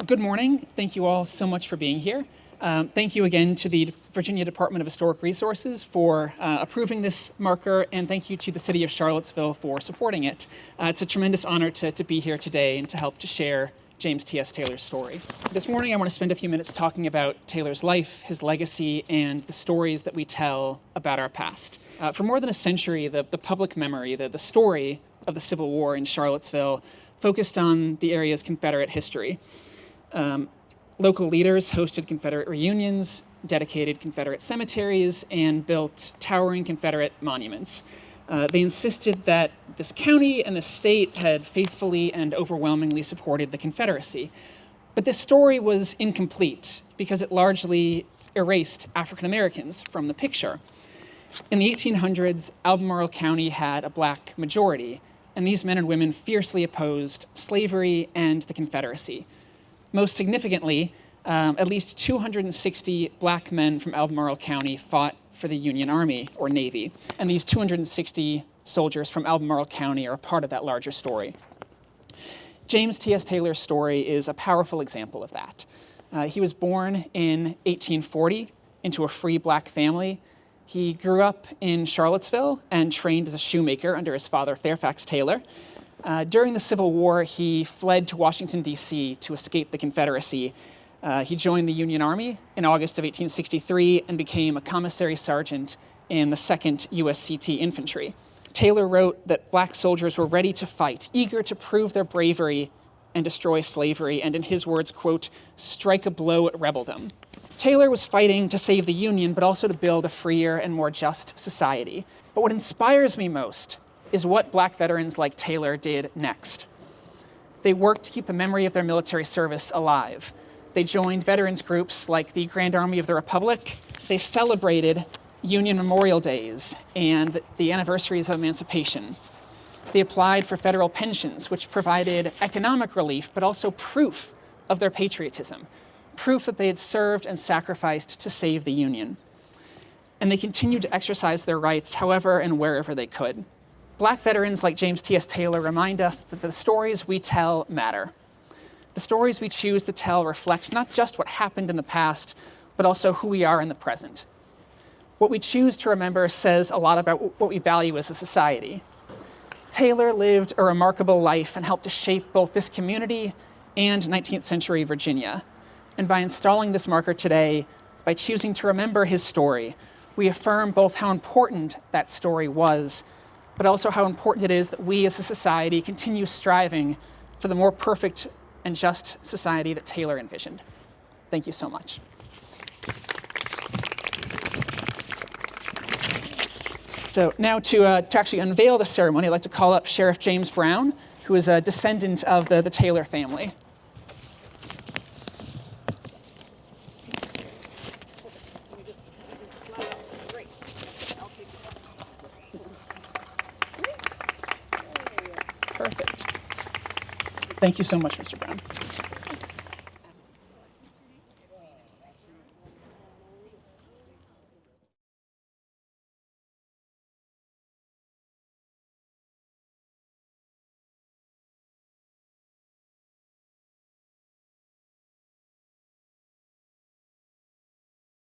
Good morning. Thank you all so much for being here. Thank you again to the Virginia Department of Historic Resources for approving this marker, and thank you to the City of Charlottesville for supporting it. It's a tremendous honor to be here today and to help to share James T.S. Taylor's story. This morning I want to spend a few minutes talking about Taylor's life, his legacy, and the stories that we tell about our past. For more than a century, the public memory, the story of the Civil War in Charlottesville focused on the area's Confederate history. Local leaders hosted Confederate reunions, dedicated Confederate cemeteries, and built towering Confederate monuments. They insisted that this county and the state had faithfully and overwhelmingly supported the Confederacy. But this story was incomplete because it largely erased African Americans from the picture. In the 1800s, Albemarle County had a black majority, and these men and women fiercely opposed slavery and the Confederacy. Most significantly, at least 260 black men from Albemarle County fought for the Union Army or Navy, and these 260 soldiers from Albemarle County are a part of that larger story. James T.S. Taylor's story is a powerful example of that. He was born in 1840 into a free black family. He grew up in Charlottesville and trained as a shoemaker under his father, Fairfax Taylor. During the Civil War, he fled to Washington, D.C. to escape the Confederacy. He joined the Union Army in August of 1863 and became a commissary sergeant in the 2nd USCT Infantry. Taylor wrote that black soldiers were ready to fight, eager to prove their bravery and destroy slavery, and in his words, quote, strike a blow at rebeldom. Taylor was fighting to save the Union, but also to build a freer and more just society. But what inspires me most is what black veterans like Taylor did next. They worked to keep the memory of their military service alive. They joined veterans groups like the Grand Army of the Republic. They celebrated Union Memorial Days and the anniversaries of emancipation. They applied for federal pensions, which provided economic relief, but also proof of their patriotism, proof that they had served and sacrificed to save the Union. And they continued to exercise their rights however and wherever they could. Black veterans like James T.S. Taylor remind us that the stories we tell matter. The stories we choose to tell reflect not just what happened in the past, but also who we are in the present. What we choose to remember says a lot about what we value as a society. Taylor lived a remarkable life and helped to shape both this community and 19th century Virginia. And by installing this marker today, by choosing to remember his story, we affirm both how important that story was, but also how important it is that we as a society continue striving for the more perfect and just society that Taylor envisioned. Thank you so much. So now to actually unveil the ceremony, I'd like to call up Sheriff James Brown, who is a descendant of the Taylor family. Perfect. Thank you so much, Mr. Brown.